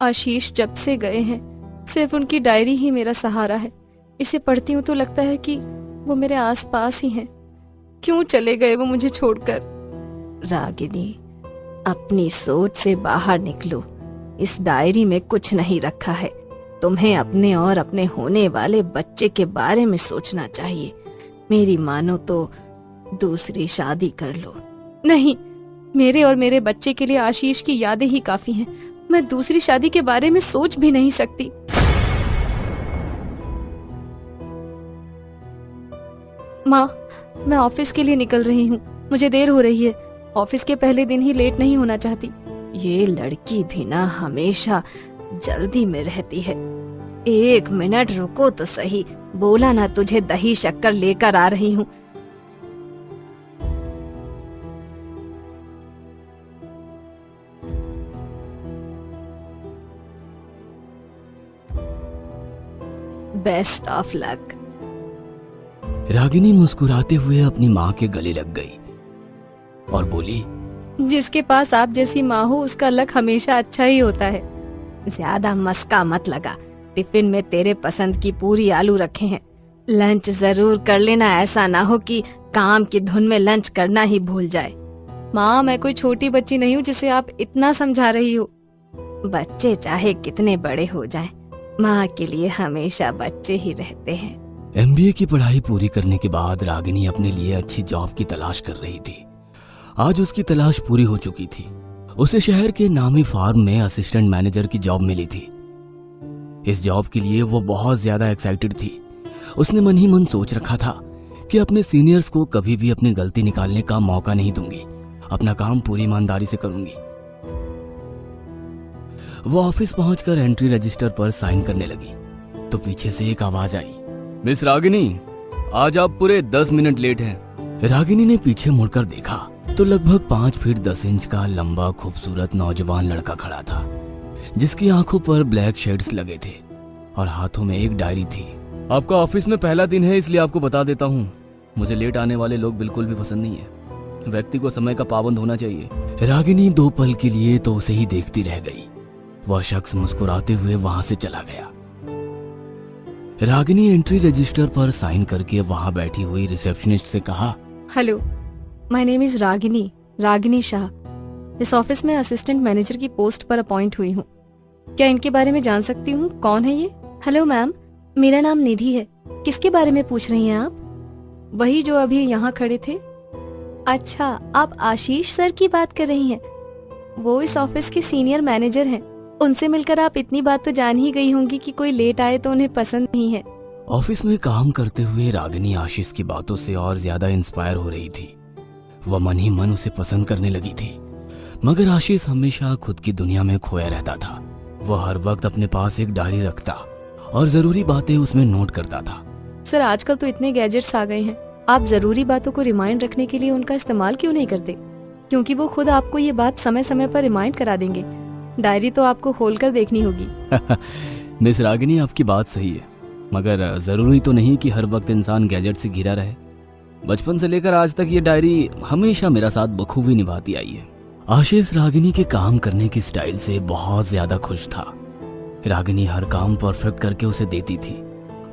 आशीष जब से गए हैं सिर्फ उनकी डायरी ही मेरा सहारा है। इसे पढ़ती हूँ तो लगता है कि वो मेरे आसपास ही हैं। क्यों चले गए वो मुझे छोड़कर? रागिनी, अपनी सोच से बाहर निकलो। इस डायरी में कुछ नहीं रखा है। तुम्हें अपने और अपने होने वाले बच्चे के बारे में सोचना चाहिए। मेरी मानो तो दूसरी शादी कर लो। नहीं, मेरे और मेरे बच्चे के लिए आशीष की यादें ही काफी हैं। मैं दूसरी शादी के बारे में सोच भी नहीं सकती। माँ, मैं ऑफिस के लिए निकल रही हूँ। मुझे देर हो रही है। ऑफिस के पहले दिन ही लेट नहीं होना चाहती। ये लड़की भी ना हमेशा जल्दी में रहती है। 1 मिनट रुको तो सही। बोला ना तुझे दही शक्कर लेकर आ रही हूँ। Best of luck. रागिनी मुस्कुराते हुए अपनी माँ के गले लग गई और बोली, जिसके पास आप जैसी माँ हो उसका लक हमेशा अच्छा ही होता है। ज्यादा मस्का मत लगा। टिफिन में तेरे पसंद की पूरी आलू रखे हैं। लंच जरूर कर लेना। ऐसा ना हो कि काम की धुन में लंच करना ही भूल जाए। माँ, मैं कोई छोटी बच्ची नहीं हूँ जिसे आप इतना समझा रही हो। बच्चे चाहे कितने बड़े हो जाएं, माँ के लिए हमेशा बच्चे ही रहते हैं। MBA की पढ़ाई पूरी करने के बाद रागिनी अपने लिए अच्छी जॉब की तलाश कर रही थी। आज उसकी तलाश पूरी हो चुकी थी। उसे शहर के नामी फार्म में असिस्टेंट मैनेजर की जॉब मिली थी। इस जॉब के लिए वो बहुत ज्यादा एक्साइटेड थी। उसने मन ही मन सोच रखा था कि अपने सीनियर्स को कभी भी अपनी गलती निकालने का मौका नहीं दूंगी। अपना काम पूरी ईमानदारी से करूंगी। वो ऑफिस पहुंचकर एंट्री रजिस्टर पर साइन करने लगी तो पीछे से एक आवाज आई, मिस रागिनी, आज आप पूरे 10 मिनट लेट हैं। रागिनी ने पीछे मुड़कर देखा तो लगभग 5 फीट 10 इंच का लंबा खूबसूरत नौजवान लड़का खड़ा था, जिसकी आंखों पर ब्लैक शेड्स लगे थे और हाथों में एक डायरी थी। आपका ऑफिस में पहला दिन है, इसलिए आपको बता देता हूँ, मुझे लेट आने वाले लोग बिल्कुल भी पसंद नहीं है। व्यक्ति को समय का पाबंद होना चाहिए। रागिनी 2 पल के लिए तो उसे ही देखती रह गई। वह शख्स मुस्कुराते हुए वहां से चला गया। रागिनी एंट्री रजिस्टर पर साइन करके वहां बैठी हुई रिसेप्शनिस्ट से कहा, hello, my name is Ragini Shah. इस ऑफिस में असिस्टेंट मैनेजर की पोस्ट पर अपॉइंट हुई हूँ। क्या इनके बारे में जान सकती हूँ? कौन है ये? हेलो मैम, मेरा नाम निधि है। किसके बारे में पूछ रही हैं आप? वही जो अभी यहाँ खड़े थे। अच्छा, आप आशीष सर की बात कर रही हैं। वो इस ऑफिस के सीनियर मैनेजर हैं। उनसे मिलकर आप इतनी बात तो जान ही गई होंगी कि कोई लेट आए तो उन्हें पसंद नहीं है। ऑफिस में काम करते हुए रागिनी आशीष की बातों से और ज्यादा इंस्पायर हो रही थी। वह मन ही मन उसे पसंद करने लगी थी। मगर आशीष हमेशा खुद की दुनिया में खोया रहता था। वह हर वक्त अपने पास एक डायरी रखता और जरूरी बातें उसमें नोट करता था। सर, आजकल तो इतने गैजेट्स आ गए हैं, आप जरूरी बातों को रिमाइंड रखने के लिए उनका इस्तेमाल क्यों नहीं करते? क्योंकि वो खुद आपको ये बात समय समय पर रिमाइंड करा देंगे। डायरी तो आपको खोलकर देखनी होगी। मिस रागिनी, आपकी बात सही है, मगर जरूरी तो नहीं कि हर वक्त इंसान गैजेट से घिरा रहे। बचपन से लेकर आज तक ये डायरी हमेशा मेरा साथ बखूबी निभाती आई है। आशीष रागिनी के काम करने की स्टाइल से बहुत ज्यादा खुश था। रागिनी हर काम परफेक्ट करके उसे देती थी।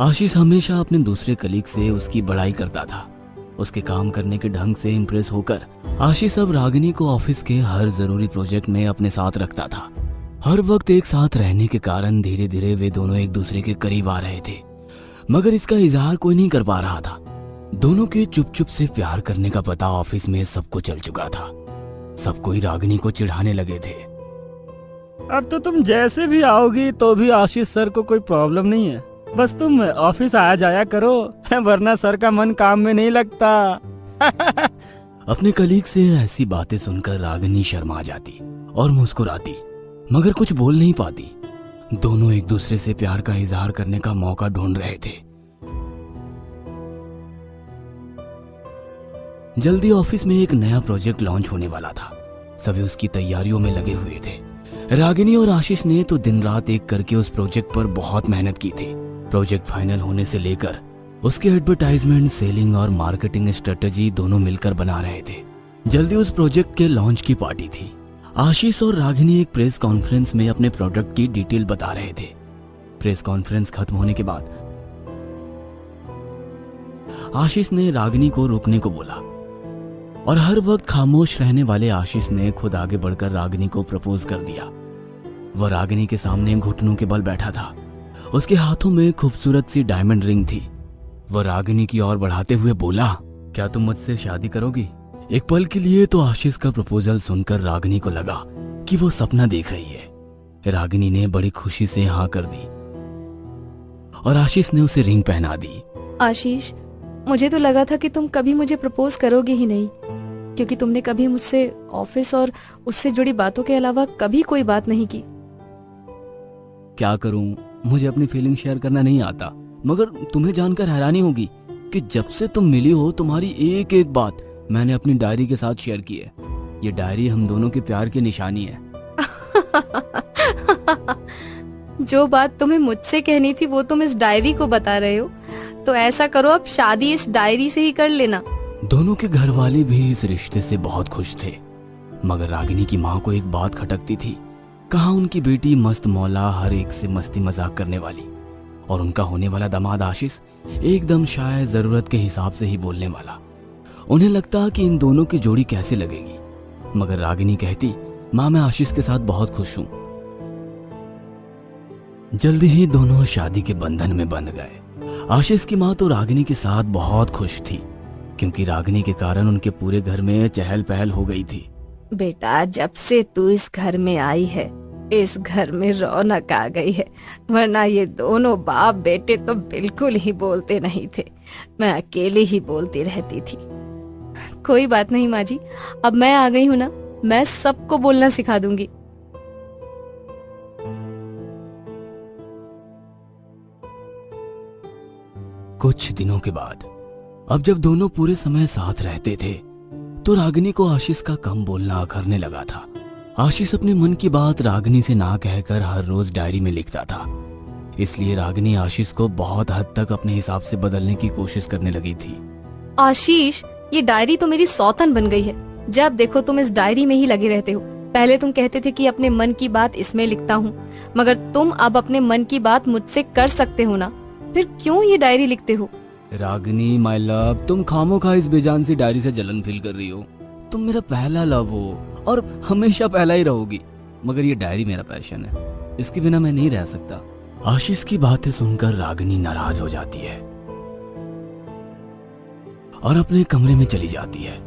आशीष हमेशा अपने दूसरे कलीग से उसकी बड़ाई करता था। उसके काम करने के ढंग से इम्प्रेस होकर आशीष अब रागिनी को ऑफिस के हर जरूरी प्रोजेक्ट में अपने साथ रखता था। हर वक्त एक साथ रहने के कारण धीरे धीरे वे दोनों एक दूसरे के करीब आ रहे थे, मगर इसका इजहार कोई नहीं कर पा रहा था। दोनों के चुप चुप से प्यार करने का पता ऑफिस में सबको चल चुका था। सब कोई रागिनी को चिढ़ाने लगे थे। अब तो तुम जैसे भी आओगी तो भी आशीष सर को कोई प्रॉब्लम नहीं है। बस तुम ऑफिस आया जाया करो, वरना सर का मन काम में नहीं लगता। अपने कलीग से ऐसी बातें सुनकर रागिनी शर्मा जाती और मुस्कुराती, मगर कुछ बोल नहीं पाती। दोनों एक दूसरे से प्यार का इजहार करने का मौका ढूंढ रहे थे। जल्दी ऑफिस में एक नया प्रोजेक्ट लॉन्च होने वाला था। सभी उसकी तैयारियों में लगे हुए थे। रागिनी और आशीष ने तो दिन रात एक करके उस प्रोजेक्ट पर बहुत मेहनत की थी। प्रोजेक्ट फाइनल होने से लेकर उसके एडवर्टाइजमेंट, सेलिंग और मार्केटिंग स्ट्रेटेजी दोनों मिलकर बना रहे थे। जल्दी उस प्रोजेक्ट के लॉन्च की पार्टी थी। आशीष और रागिनी एक प्रेस कॉन्फ्रेंस में अपने प्रोडक्ट की डिटेल बता रहे थे। प्रेस कॉन्फ्रेंस खत्म होने के बाद आशीष ने रागिनी को रुकने को बोला और हर वक्त खामोश रहने वाले आशीष ने खुद आगे बढ़कर रागिनी को प्रपोज कर दिया। वह रागिनी के सामने घुटनों के बल बैठा था। उसके हाथों में खूबसूरत सी डायमंड रिंग थी। वह रागिनी की ओर बढ़ाते हुए बोला, क्या तुम मुझसे शादी करोगी? एक पल के लिए तो आशीष का प्रपोजल सुनकर रागिनी को लगा कि वो सपना देख रही है। रागिनी ने बड़ी खुशी से हाँ कर दी और आशीष ने उसे रिंग पहना दी। आशीष, मुझे तो लगा था कि तुम कभी मुझे प्रपोज करोगे ही नहीं, क्योंकि तुमने कभी मुझसे ऑफिस और उससे जुड़ी बातों के अलावा कभी कोई बात नहीं की। क्या करूं, मुझे अपनी फीलिंग शेयर करना नहीं आता, मगर तुम्हें जानकर हैरानी होगी कि जब से तुम मिली हो तुम्हारी एक एक बात मैंने अपनी डायरी के साथ शेयर की है। ये डायरी हम दोनों के प्यार की निशानी है। जो बात तुम्हें मुझसे कहनी थी वो तुम इस डायरी को बता रहे हो, तो ऐसा करो अब शादी इस डायरी से ही कर लेना। दोनों के घर वाले भी इस रिश्ते से बहुत खुश थे, मगर रागिनी की माँ को एक बात खटकती थी। कहाँ उनकी बेटी मस्त मौला, हर एक से मस्ती मजाक करने वाली, और उनका होने वाला दामाद आशीष एकदम शायद जरूरत के हिसाब से ही बोलने वाला। उन्हें लगता कि इन दोनों की जोड़ी कैसे लगेगी, मगर रागिनी कहती, माँ मैं आशीष के साथ बहुत खुश हूँ। जल्दी ही दोनों शादी के बंधन में बंध गए। आशीष की माँ तो रागिनी के साथ बहुत खुश थी, क्योंकि रागिनी के कारण उनके पूरे घर में चहल पहल हो गई थी। बेटा, जब से तू इस घर में आई है इस घर में रौनक आ गई है, वरना ये दोनों बाप बेटे तो बिल्कुल ही बोलते नहीं थे। मैं अकेली ही बोलती रहती थी। कोई बात नहीं माँ जी, अब मैं आ गई हूँ ना, मैं सबको बोलना सिखा दूंगी। कुछ दिनों के बाद अब जब दोनों पूरे समय साथ रहते थे तो रागिनी को आशीष का कम बोलना अखरने लगा था। आशीष अपने मन की बात रागिनी से ना कहकर हर रोज डायरी में लिखता था, इसलिए रागिनी आशीष को बहुत हद तक अपने हिसाब से बदलने की कोशिश करने लगी थी। आशीष, ये डायरी तो मेरी सौतन बन गई है। जब देखो तुम इस डायरी में ही लगे रहते हो। पहले तुम कहते थे कि अपने मन की बात इसमें लिखता हूँ, मगर तुम अब अपने मन की बात मुझसे कर सकते हो ना, फिर क्यों ये डायरी लिखते हो? रागिनी माय लव, तुम खामोखा इस बेजान सी डायरी से जलन फील कर रही हो। तुम मेरा पहला लव हो और हमेशा पहला ही रहोगी, मगर ये डायरी मेरा पैशन है, इसके बिना मैं नहीं रह सकता। आशीष की बातें सुनकर रागिनी नाराज हो जाती है और अपने कमरे में चली जाती है।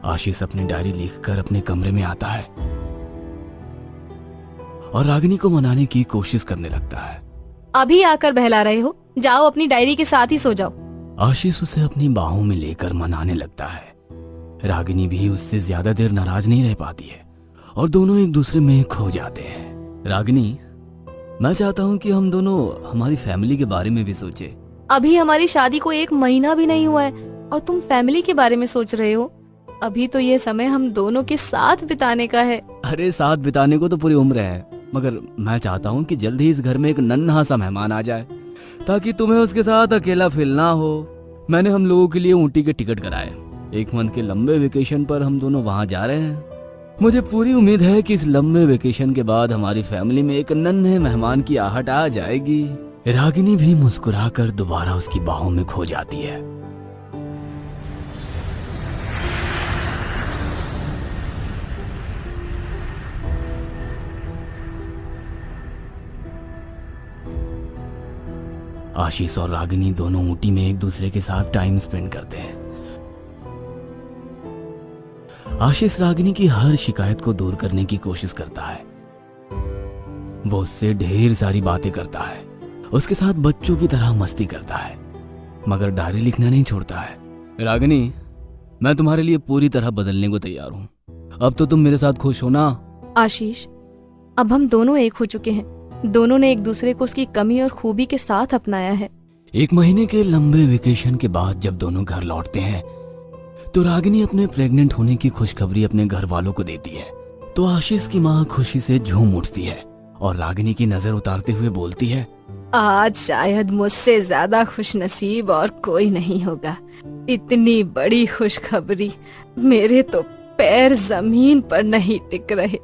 आशीष अपनी डायरी लिखकर अपने कमरे में आता है और रागिनी को मनाने की कोशिश करने लगता है। अभी आकर बहला रहे हो, जाओ अपनी डायरी के साथ ही सो जाओ। आशीष उसे अपनी बाहों में लेकर मनाने लगता है। रागिनी भी उससे ज्यादा देर नाराज नहीं रह पाती है और दोनों एक दूसरे में खो जाते हैं। रागिनी, मैं चाहता हूँ कि हम दोनों हमारी फैमिली के बारे में भी सोचे। अभी हमारी शादी को 1 महीना भी नहीं हुआ है और तुम फैमिली के बारे में सोच रहे हो? अभी तो ये समय हम दोनों के साथ बिताने का है। अरे साथ बिताने को तो पूरी उम्र है, मगर मैं चाहता हूँ कि जल्द ही इस घर में एक नन्हा सा मेहमान आ जाए, ताकि तुम्हें उसके साथ अकेला फील ना हो। मैंने हम लोगों के लिए ऊटी के टिकट कराए। 1 मंथ के लंबे वेकेशन पर हम दोनों वहां जा रहे हैं। मुझे पूरी उम्मीद है कि इस लंबे वेकेशन के बाद हमारी फैमिली में एक नन्हे मेहमान की आहट आ जाएगी। रागिनी भी मुस्कुराकर दोबारा उसकी बाहों में खो जाती है। आशीष और रागिनी दोनों ऊटी में एक दूसरे के साथ टाइम स्पेंड करते हैं। आशीष रागिनी की हर शिकायत को दूर करने की कोशिश करता है। वो उससे ढेर सारी बातें करता है, उसके साथ बच्चों की तरह मस्ती करता है, मगर डायरी लिखना नहीं छोड़ता है। रागिनी, मैं तुम्हारे लिए पूरी तरह बदलने को तैयार हूँ। अब तो तुम मेरे साथ खुश हो ना? आशीष, अब हम दोनों एक हो चुके हैं। दोनों ने एक दूसरे को उसकी कमी और खूबी के साथ अपनाया है। 1 महीने के लंबे वेकेशन के बाद जब दोनों घर लौटते हैं तो रागिनी अपने प्रेग्नेंट होने की खुशखबरी अपने घर वालों को देती है। तो आशीष की माँ खुशी से झूम उठती है और रागिनी की नजर उतारते हुए बोलती है, आज शायद मुझसे ज्यादा खुशनसीब और कोई नहीं होगा। इतनी बड़ी खुशखबरी मेरे तो पैर जमीन पर नहीं टिक रहे।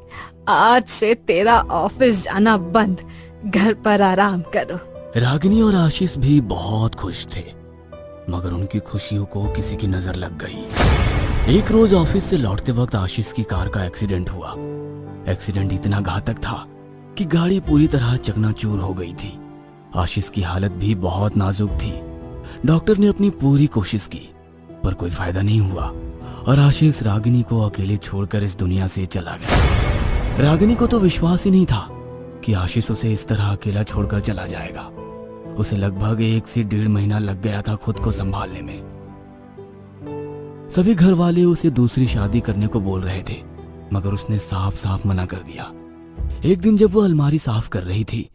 आज से तेरा ऑफिस जाना बंद, घर पर आराम करो। रागिनी और आशीष भी बहुत खुश थे, मगर उनकी खुशियों को किसी की नजर लग गई। एक रोज ऑफिस से लौटते वक्त आशीष की कार का एक्सीडेंट हुआ। एक्सीडेंट इतना घातक था कि गाड़ी पूरी तरह चकनाचूर हो गई थी। आशीष की हालत भी बहुत नाजुक थी। डॉक्टर ने अपनी पूरी कोशिश की, पर कोई फायदा नहीं हुआ और आशीष रागिनी को अकेले छोड़कर इस दुनिया से चला गया। रागिनी को तो विश्वास ही नहीं था कि आशीष उसे इस तरह अकेला छोड़कर चला जाएगा। उसे लगभग 1 से 1.5 महीना लग गया था खुद को संभालने में। सभी घर वाले उसे दूसरी शादी करने को बोल रहे थे, मगर उसने साफ साफ मना कर दिया। एक दिन जब वो अलमारी साफ कर रही थी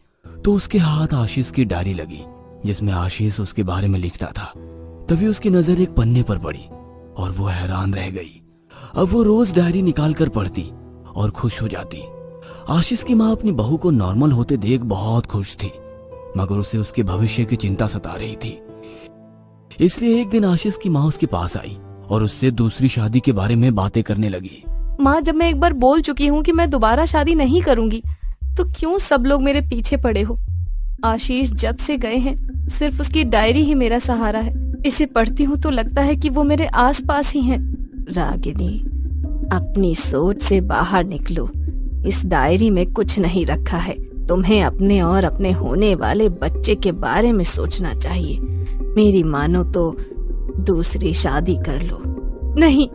तो उसके हाथ आशीष की डायरी लगी, जिसमें आशीष उसके बारे में लिखता था। तभी उसकी नजर एक पन्ने पर पड़ी और वो हैरान रह गई। अब वो रोज डायरी निकाल कर पढ़ती और खुश हो जाती। आशीष की माँ अपनी बहू को नॉर्मल होते देख बहुत खुश थी, मगर उसे उसके भविष्य की चिंता सता रही थी। इसलिए एक दिन आशीष की माँ उसके पास आई और उससे दूसरी शादी के बारे में बातें करने लगी। माँ, जब मैं एक बार बोल चुकी हूँ कि मैं दोबारा शादी नहीं करूंगी, तो क्यों सब लोग मेरे पीछे पड़े हो? आशीष जब से गए हैं सिर्फ उसकी डायरी ही मेरा सहारा है। इसे पढ़ती हूँ तो लगता है कि वो मेरे आसपास ही हैं। रागिनी, अपनी सोच से बाहर निकलो। इस डायरी में कुछ नहीं रखा है। तुम्हें अपने और अपने होने वाले बच्चे के बारे में सोचना चाहिए। मेरी मानो तो दूसरी शादी कर लो। नहीं,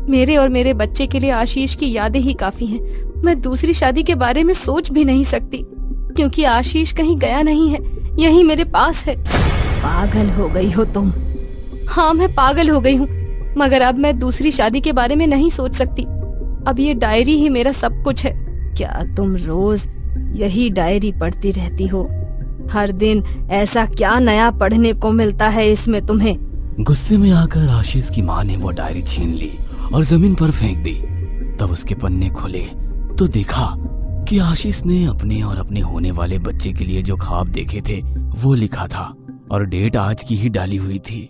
मेरे और मेरे बच्चे के लिए आशीष की यादें ही काफी हैं। मैं दूसरी शादी के बारे में सोच भी नहीं सकती, क्योंकि आशीष कहीं गया नहीं है, यही मेरे पास है। पागल हो गई हो तुम। हाँ, मैं पागल हो गई हूँ, मगर अब मैं दूसरी शादी के बारे में नहीं सोच सकती। अब ये डायरी ही मेरा सब कुछ है। क्या तुम रोज यही डायरी पढ़ती रहती हो? हर दिन ऐसा क्या नया पढ़ने को मिलता है इसमें तुम्हें? गुस्से में आकर आशीष की माँ ने वो डायरी छीन ली और जमीन पर फेंक दी। तब उसके पन्ने खुले तो देखा कि आशीष ने अपने और अपने होने वाले बच्चे के लिए जो ख्वाब देखे थे वो लिखा था और डेट आज की ही डाली हुई थी।